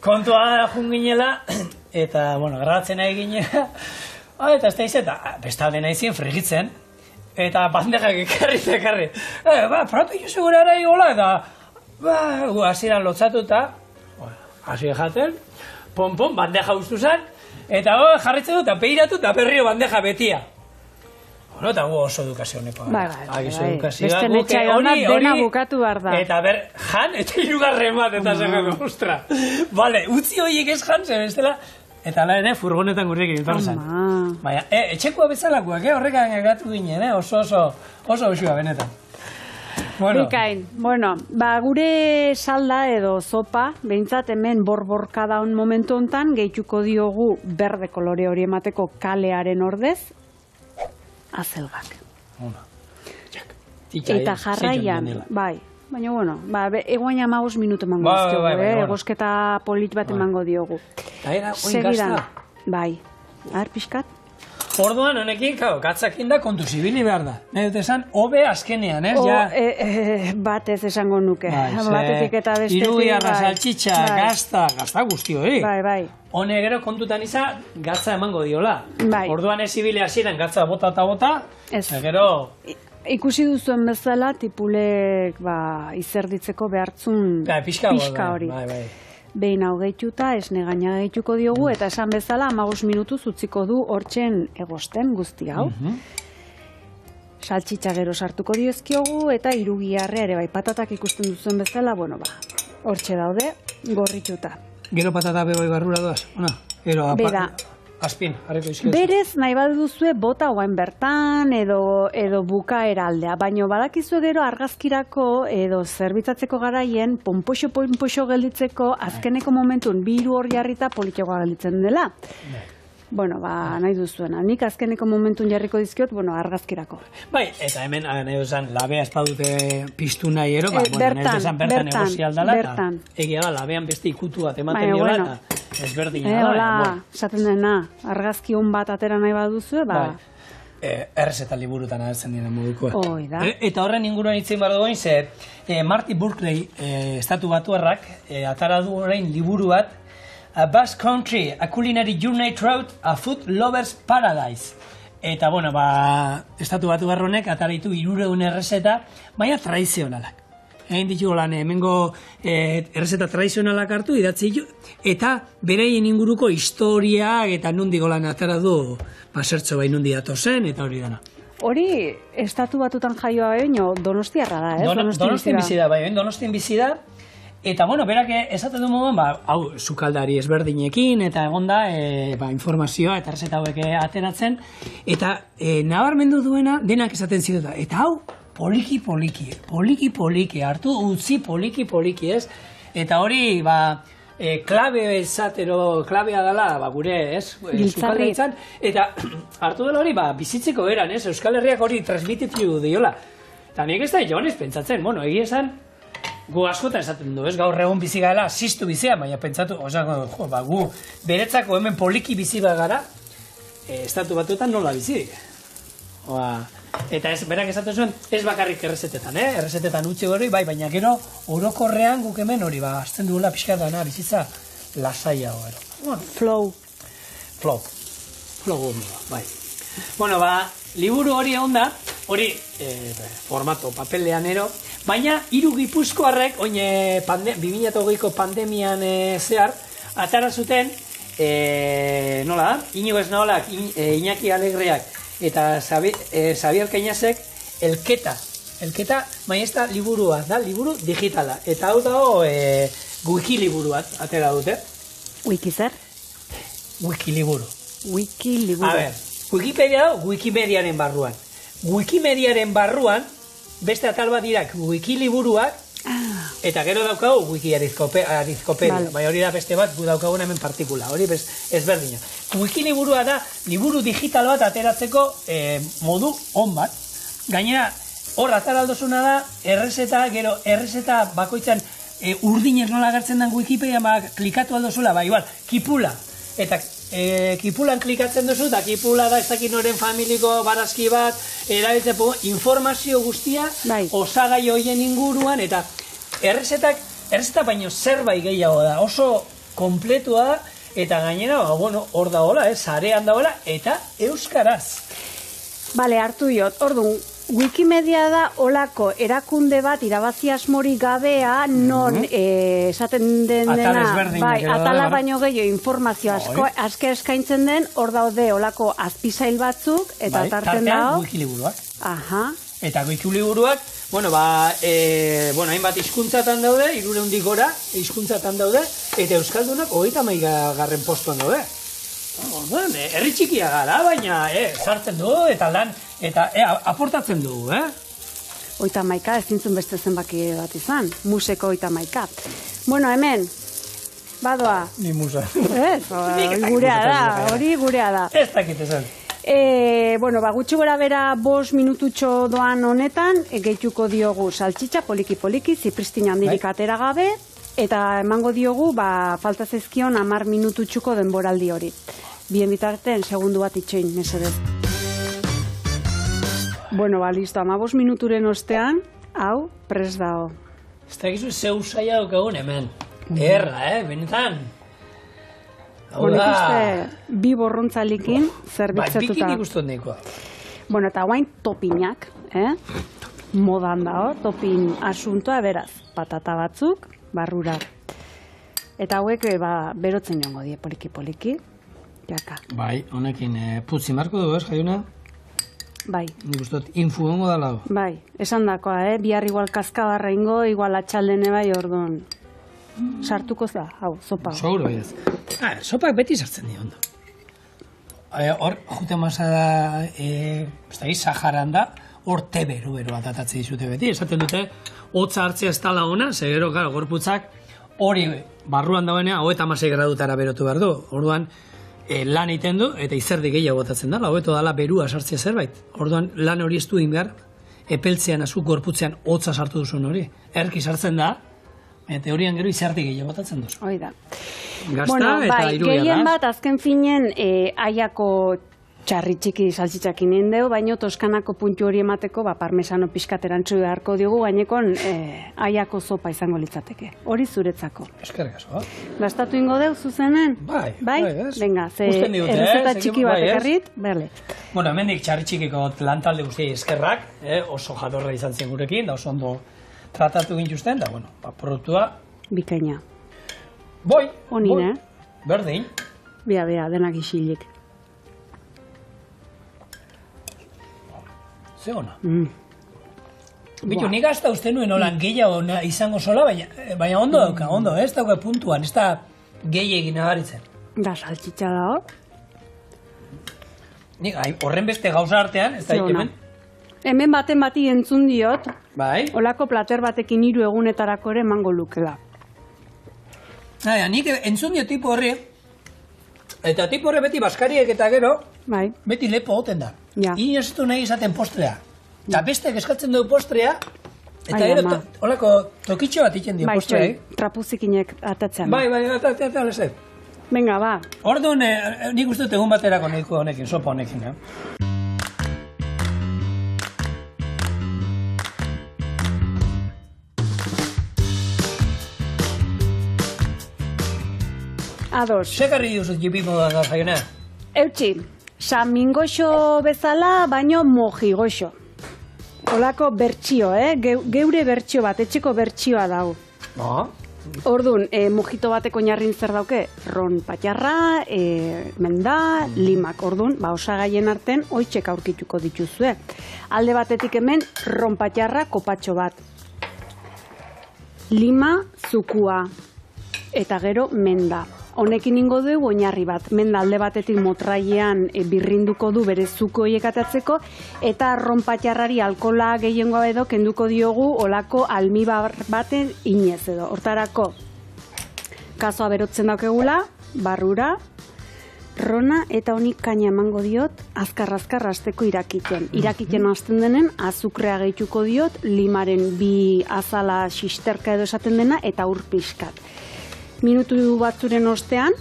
Kontua junginela, eta, grabatzen nahi ginela, eta ez da izeta, bestalde nahi zien frigitzen, eta bandejak ekarri. Probatu juzu gure haragibola, eta, hasieran lotzatuta, hasi jaten, pon, bandeja ustu zen, eta jarritzen dut, eta behiratu, eta berrio bandeja betia. Eta gu oso edukazio honekoa. Beste netxai honat dena bukatu behar da. Eta jan, eta hirugarren bat, eta zen, ostra. Bale, utzi horiek ez jan, zen bestela. Eta ala ere, furgonetan gurrekin etorri zen. Baina, etxekoa bezalakoak, horrekan gatu ginen, oso usua benetan. Bikain. Bueno, gure salda edo zopa, behintzat hemen borborka daun momentu hontan, gehituko diogu berde kolore hori emateko kalearen ordez, azelgak. Eta jarraian, bai. Baina, bueno, egoain 15 minutu emango dizkiogu, egosketa polit bat emango diogu. Eta era, oin gazta? Bai. Pixkat? Orduan, honekin, gatzakin da kontu zibili behar da. Nahi dut esan, hobe azkenean, ez? Batez esango nuke. Batetik eta bestetik. Irugiarra, saltxitxa, gazta guzti hori. Bai. Hone gero kontutan izan, gatza emango diola. Bai. Orduan ez zibili hasieran gatza bota eta bota, gero... Ikusi duzuen bezala, tipulek izerditzeko behartzun pixka hori. Behin hau gehituta, esne gaina gehituko diogu, eta esan bezala 15 minutuz utziko du hortzen egosten guzti hau. Saltxitxa gero sartuko diezkiogu, eta irugiarrea ere bai patatak ikusten duzuen bezala, hortxe daude, gorrituta. Gero patata bebai barrura doaz, Bera. Azpin, harreko izkiozu. Berez, nahi baduzue bota guain bertan edo bukaera aldea, baina badakizue gero argazkirako edo zerbitzatzeko garaien ponpoxo gelditzeko azkeneko momentun 2 hor jarrita politxoa gelditzen dela. Bueno, nahi duzuena. Nik azkeneko momentun jarriko dizkiot, argazkirako. Bai, eta hemen, nahi duzan, labea espadute piztu nahi ero, bertan negozialdala, bertan. Egia da, labean beste ikutu bat ematen diola, eta ezberdina da. Hola, esaten dena, argazki hon bat atera nahi baduzue, errezeta liburutan agertzen dira modukoa. Hoi da. Eta horren inguruan hitzen behar dugu, Marty Burkley, estatu batuarrak, atara du orain liburu bat, A Basque Country, a Culinary Journey Through a Food Lover's Paradise. Eta, estatu batu garronek ataritu 300 errezeta, baina tradizionalak. Egin ditugu lan, hemengo errezeta tradizionalak hartu, idatzi ditu, eta bereien inguruko historia eta nundik lan atara du, zertxo bai nundi datozen, eta hori dana. Hori, estatu batutan jaioa donostiarra da, ez? Donostien bizi da, donostien bizi da. Eta, berak esaten du moduan, hau, sukaldari ezberdinekin, eta egonda, informazioa eta errezeta hauek ateratzen, eta nabarmendu duena denak esaten ziduta. Eta hau, poliki, hartu utzi poliki, ez? Eta hori, klabea dela, gure, ez? Sukaldaritzan, eta hartu dela hori, bizitzeko eran, ez? Euskal Herriak hori transmititu diola. Eta nik ez da joanez pentsatzen, egia esan, gu askotan esaten du, ez? Gaur egun bizi gara, ziztu bizia, baina pentsatu, gu beretzako hemen poliki bizi gara, estatu batuetan nola bizirik. Eta berak esaten zuen, ez bakarrik errezetetan, errezetetan utzi hori, baina gero orokorrean guk hemen hori, azten duela pixka dana bizitza lasaia hori. Flow, bai. Liburu hori egon da, hori formato papelean ero, baina 3 gipuzkoarrek, oin 2008ko pandemian zehar, atara zuten, nola da, Inigo Esnaolak, Iñaki Alegreak, eta Xabier Cañasek, Elketa, baina ez da liburua, da liburu digitala, eta hau dago wikiliburu bat, atera dute. Wikizer? Wikiliburu. A ber, Wikipedia da, Wikimediaren barruan. Wikimediaren barruan, beste atal bat dirak wikiliburuak, eta gero daukagu wiki arizkopedia, bai hori da beste bat gu daukagun hemen partikula, hori ezberdina. Wikiliburua da, liburu digital bat ateratzeko modu on bat. Gainera, hor ataraldozuna da, gero errezeta bakoitzan urdinez nola agertzen den Wikipedia, klikatu aldozula, igual, kipula. Eta kipulan klikatzen duzu, eta kipula da ez dakit noren familiko barazki bat, erabiltzeko informazio guztia, osagai hoien inguruan, eta errezeta baino zerbait gehiago da, oso kompletua da, eta gainera, hor dagoela, sarean dagoela, eta euskaraz. Bale, hartu diot, orduan, Wikimedia da olako erakunde bat irabazi asmori gabea non esaten dena atala baino gehiago informazio aske eskaintzen den, hor daude olako azpisail batzuk eta tarten dago wikiliburuak. Eta wikiliburuak, hainbat hizkuntzatan daude, 300 gora hizkuntzatan daude, eta euskaldunak 31. postuan daude. Herri txikia gara, baina sartzen du eta lan eta aportatzen dugu, 31, ez zintzun beste zenbaki bat izan, museko 31. Bueno, hemen, badoa. Ni musa. Ez, hori gurea da. Ez dakit esan. Bueno, gutxi gora bera 5 minututxo doan honetan, gehituko diogu saltxitxa poliki-poliki, zipristin handirik atera gabe, eta emango diogu, falta zaizkion 10 minututxuko denboraldi hori. Bien bitarten, segundu bat itxoin, mesedez. Bueno, listo, 15 minuturen ostean, hau, prest dago. Ez dakizu zeu saia daukagun hemen. Erra, benetan. Bueno, ikuste, bi borrontzalikin zerbitzetuta. Bikin ikustot neikoa. Bueno, eta guain topinak, modan dago, topin asuntoa, beraz, patata batzuk, barrura. Eta hauek, berotzen joango die, poliki-poliki, jaka. Bai, honekin putzi marko dugu, jaiuna? Bai. Nik ustot, infu gongo da lau. Bai, esan dakoa, bihar igual kaskabarra ingo, igual atxaldene bai, orduan. Sartuko za, hau, sopa. Seguro, ez. Sopak beti sartzen di ondo. Hor, jute masa da, Saharan da, hor te bero bat atatze dizute beti. Esaten dute, hotza hartzea ez tala ona, segero, gorputzak, hori barruan dagoenea, 36 gradutara berotu behar du. Orduan, lan egiten du, eta izerdi gehiago botatzen dela, hobeto dala berua sartzea zerbait. Orduan, lan hori ez du ingar, epeltzean, azuk gorputzean, hotza sartu duzun hori. Erki sartzen da, eta horian gero izerdi gehiago botatzen duzu. Hoi da. Gazta eta irudia da. Gehien bat, azken finen, aiako txarri txiki saltxitxakin indeu, baino Toskanako puntu hori emateko, parmesano pixkaterantzu beharko diogu, gainekon aiako zopa izango litzateke. Hori zuretzako. Eskerrik asko. Gastatu ingo deu zuzenen? Bai, ez. Venga, ze Usten digute, errezeta txiki bat ekarrit, berle. Bueno, hemendik txarri txikiko lantalde guztiei eskerrak, oso jadorra izan zen gurekin, da oso ondo tratatu gintuzten, da, bueno, produktua... Bikaina. Boi. Honin, Berdin. Bia, denak isilik. Ze ona. Bitu, nik hasta uste nuen holan gehiago izango sola, baina ondo dauka, ondo, ez dauka puntuan, ez da gehiagin nagaritzen. Da, saltxitxa dago. Nik, horren beste gauza artean, ez da hemen. Hemen baten bati entzun diot, bai. Olako plater batekin 3 egunetarako ere emango lukela. Nik entzun diot tipo horri, eta tipo horre beti baskariek eta gero, bai. Beti lepo goten da. Ja. Inoz ez du nahi izaten postrea. Eta besteak eskatzen dugu postrea, eta gero olako tokitxo bat iten dio postrea. Bai, trapuzikinek atatzean. Bai, eta lezet. Venga, ba. Orduan, nik uste dut egun baterako nahiko honekin, sopa honekin, Ados. Sekarri duzut jipimo da jaiona? Eutxi, samingoxo bezala, baino mojigoxo. Olako bertxio, geure bertxio bat, etxeko bertxioa dago. Orduan, mojito bateko oinarrin zer dauke? Ron patxarra, menda, limak. Orduan, osagaien arten, oitxek aurkituko dituzue. Alde batetik hemen, ron patxarra, kopatxo bat. Lima, zukua. Eta gero, menda. Honekin ingo dugu oinarri bat. Menda alde batetik motrailean birrinduko du bere zuko hiekatatzeko, eta ronpatxarrari alkola gehiengoa edo kenduko diogu olako almibar baten inez edo. Hortarako, kazoa berotzen daukegula, barrura, rona, eta honik kaina emango diot, azkar-azkar hasteko irakiten. Irakiten hasten denen, azukrea gehituko diot, limaren 2 azala xisterka edo esaten dena, eta ur pixkat. Minutu batzuren ostean,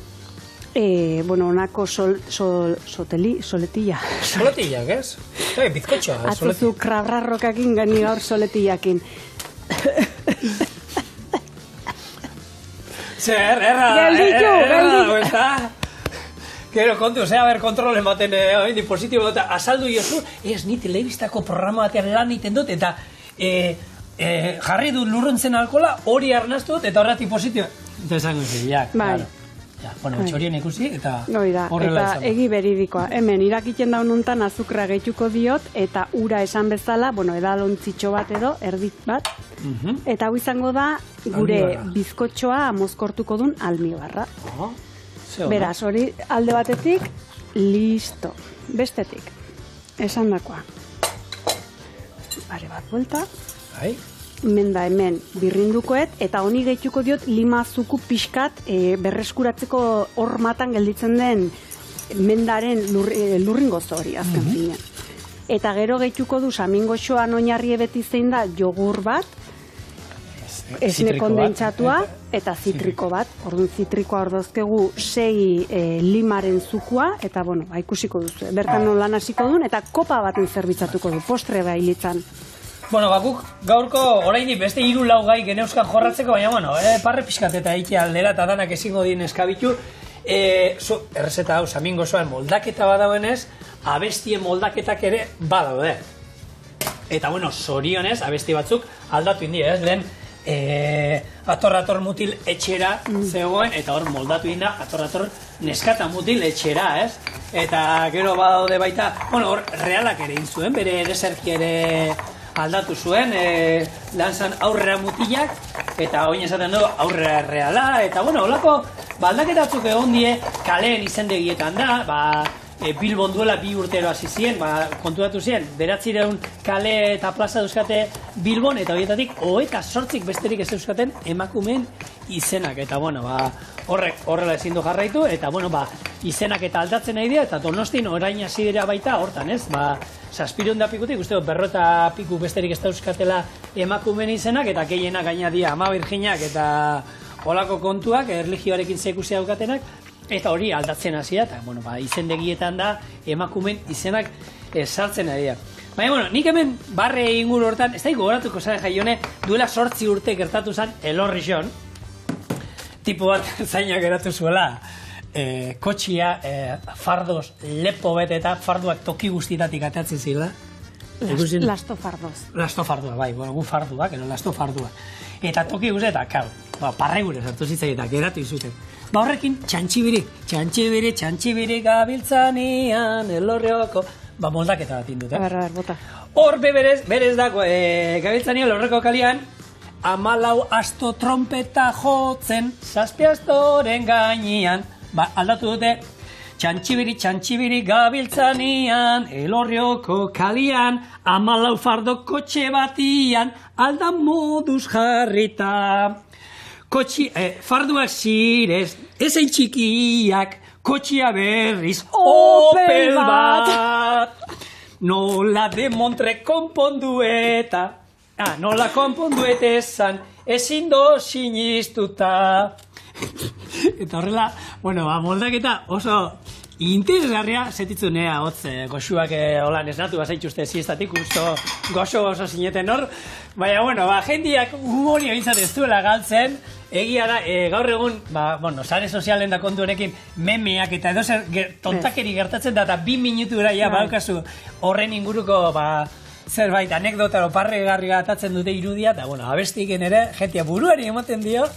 onako soletilla. Soletillak, ez? Eta bizkotxoa, soletilla. Atzuzu krabrarrokakin gani gaur soletillakin. Zer, erra, Gero kontu, kontrolen baten dispositibo eta azaldu jozu, ez ni telebistako programa batean lan egiten dut, eta jarri dut lurruntzen alkola, hori arnaztu dut, eta horretik positibo. Eta esango zileak, claro. Bueno, txorien ikusi, eta horrela izango. Eta egi beridikoa. Hemen, irakiten daununtan azukra gehituko diot, eta ura esan bezala, edalontzitxo bat edo, erdit bat, eta hau izango da, gure bizkotxoa mozkortuko dun almibarra. Beraz, hori alde batetik, listo. Bestetik, esan dakoa. are bat buelta. Bai. Menda hemen birrindukoet, eta honi gehituko diot lima zuku pixkat berreskuratzeko hormatan gelditzen den mendaren lurringozo hori azken finean. Eta gero gehituko du samingoxoan oinarri beti zein da jogur bat, esne kondentsatua eta zitriko bat. Orduan zitrikoa ordozkegu 6 limaren zukua, eta bueno, ikusiko duzu. Bertan lan hasiko duen, eta kopa baten zerbitzatuko du, postre bailitzan. Bueno, guk gaurko oraindik beste 3-4 gai geneuzkan jorratzeko, baina bueno, parre pixkat eta iki aldera eta danak ezingo dien eskabitu. Errezeta hau, samingozoan moldaketa badauenez, abestien moldaketak ere badaude. Eta bueno, zorionez, abesti batzuk aldatu indi, ez? Lehen ator mutil etxera zegoen, eta hor moldatu inda ator neskata mutil etxera, ez? Eta gero badaude baita, bueno, hor realak ere inzuen, bere deserki ere aldatu zuen, lanzan aurrera mutilak, eta oin esaten du aurrera reala, eta bueno, holako aldaketatzuk egon die kaleen izendegietan da, Bilbon duela 2 urtero hasi ziren, konturatu ziren, 900 kale eta plaza duzkate Bilbon, eta horietatik 28 besterik ez euskaten emakumeen izenak, eta bueno, horrek horrela ezin du jarraitu, eta bueno, izenak eta aldatzen nahi dira, eta Donostin orain hasi dira baita hortan, ez? 700 pikutik, uste dut 200 piku besterik ez da euskatela emakumeen izenak, eta gehienak gaina dira Ama Birjinak eta holako kontuak, erlijioarekin zekusia daukatenak, eta hori aldatzen hasi da, eta bueno, izendegietan da emakumeen izenak sartzen ari da. Baina, bueno, nik hemen barre inguru hortan, ez da gogoratuko zaren jaione, duela 8 urte gertatu zen Elorrixon, tipo bat zainak geratu zuela, kotxia, fardoz, lepo bete eta farduak toki guztietatik atatzen zila. Lastofardoz. Lastofardua, bai, gu farduak, lastofardua. Eta toki guzti eta, parregure sartu zitzai eta geratu izuten. Horrekin, txantxibiri gabiltzanian, Elorrioko, moldaketa bat indut, bota. Hor berez dago, gabiltzanian, Elorrioko kalian, 14 asto trompeta jotzen, 7 astoren gainean, aldatu dute, txantxibiri gabiltzanian, Elorrioko kalian, 14 fardo kotxe batian, aldan moduz jarrita. Farduak zirez, ezein txikiak, kotxia berriz, Opel bat. Nola de Montre konpondueta, nola konponduetezan, ezin do sinistuta. Eta horrela, bueno, moldaketa oso interesgarria setitzen hotz goxuak holan esnatu bazaituzte ziestatik, usto goxo oso zineten hor. Baina, bueno, jendiak humoria bintzat ez duela galtzen, egia da, gaur egun, bueno, sare sozialen da kontu honekin memeak eta edozer tontakeri gertatzen da, eta 2 minutura ja baukazu horren inguruko, zerbait anekdota parregarri gatatzen dute irudia, eta, bueno, abestiken ere, jentia buruari ematen dio,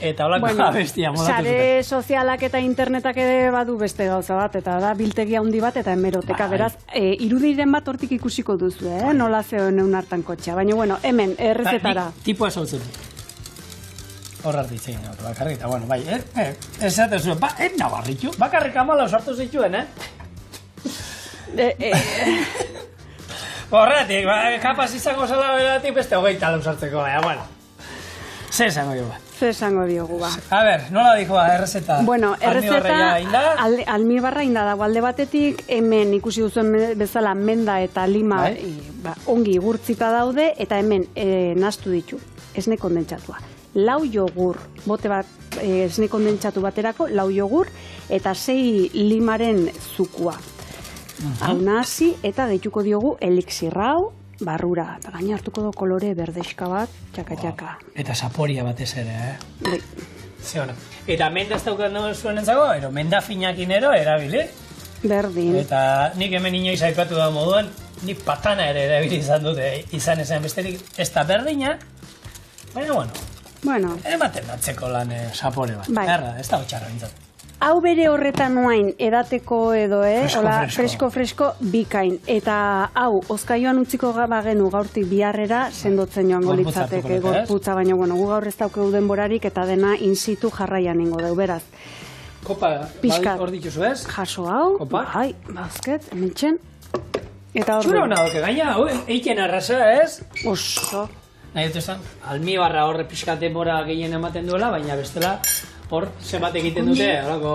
eta holako abestia modatu zuten. Sare sozialak eta internetak ere badu beste gauza bat, eta da biltegia handi bat eta hemeroteka, beraz, irudiren bat hortik ikusiko duzu, nola zeon egun hartan kotxea, baina, bueno, hemen, errezetara. Tipua esautzen. Hor hartitzen, bakarrik, eta, bueno, bai, ez zaten zuen, nabarritu, bakarrik 14 sartu zituen, Horretik, kapaz izango zela beratik beste 24 sartzeko, baina, bueno. Zer esango diogu, A ber, nola dijo errezeta? Bueno, errezeta almibarra inda dago alde batetik, hemen ikusi duzuen bezala menda eta lima ongi gurtzita daude, eta hemen nahastu ditu, esne kondentsatua. 4 jogur, bote bat esne kondentsatu baterako, 4 jogur, eta 6 limaren zukua. Hau nahasi, eta gehituko diogu elixirrau, barrura, eta gaina hartuko du kolore berdexka bat, txaka-txaka. Eta saporia batez ere, Zeona. Eta menda ez daukat zuen entzago, menda finakin erabili. Berdin. Eta nik hemen inoiz aipatu da moduan, nik patana ere erabili izan dute, izan ezen besterik, ez da berdina, baina, bueno, ematen datzeko lan sapore bat. Erra, ez da hotxarra bintzat. Hau bere horretan nuain edateko edo, fresko bikain. Eta hau, ozkaioan utziko bagenu gaurtik biharrera sendotzen joango litzateke gorputza, baina gu gaur ez daukegu denborarik eta dena in situ jarraian ingo deu, beraz. Kopa, hor dituzu ez? Jaso hau, bai, bazket, hemen txen. Eta Txura hor hona doke, gaina, eiken arrasa, ez? oso. Nahi dut esan, almibarra horre pixka denbora gehien ematen duela, baina bestela hor zenbat egiten dute, horako,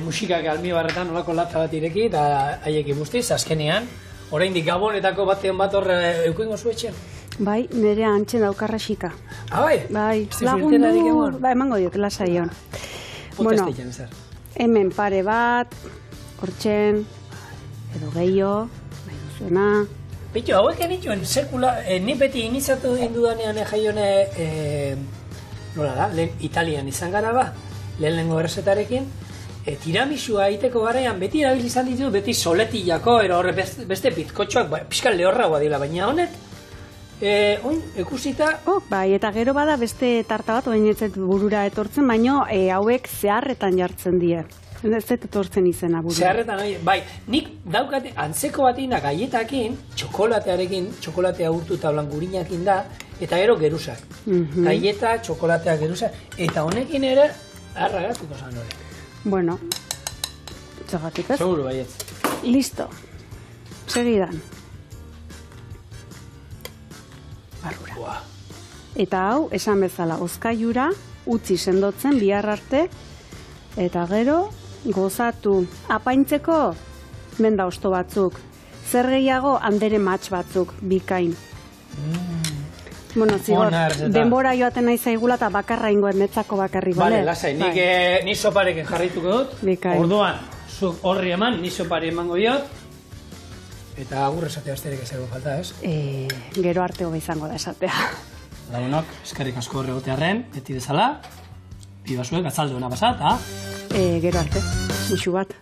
musikak almibarretan horako latza bat ireki, eta haiekin guztiz, azkenean, oraindik Gabonetako batean bat horre eukengo zuetxean. Bai, nire antxen daukarra xika. Bai? Bai, Ez filterarik lagundu, egon? ba, emango diot, lasaion. Bueno, zer. hemen pare bat, hortxen, edo gehiago, nahi duzuena. Bitu, hauek enituen sekula, ni beti iniziatu indudanean jaione, nola da, lehen Italian izan gara ba, lehenengo errezetarekin, tiramisua egiteko garaian beti erabili izan ditu, beti soletillako, ero horre beste bizkotxoak, pixka lehorragoa dira, baina honek, oin, ikusita... Bai, eta gero bada beste tarta bat, oin ez zait burura etortzen, baino hauek zeharretan jartzen die. Ez zait etortzen izena burura. Zeharretan, bai, nik daukate antzeko batina gaietakin, txokolatearekin, txokolatea urtu eta blangurinakin da, eta gero geruzak. Gaieta, txokolatea, geruzak, eta honekin ere, arragatuko zan hori. Bueno, txagatik ez? Seguro, baietz. Listo. Segidan. Barrura. Buah. Eta hau, esan bezala, ozkailura, utzi sendotzen bihar arte, eta gero, gozatu. Apaintzeko, menda osto batzuk. Zer gehiago, andere matx batzuk, bikain. Bueno, zigor, denbora joaten nahi zaigula eta bakarra ingoen netzako bakarri, bale? Bale, lasai, ni soparekin jarrituko dut. Bikain. Orduan, zuk horri eman, ni sopari emango diot. Eta agur esatea asterik ez dago falta, ez? Gero arte hobe izango da esatea. Lagunok, eskerrik asko horregotearren, beti bezala. Bibasuek, atzalde hona pasat, Gero arte, musu bat.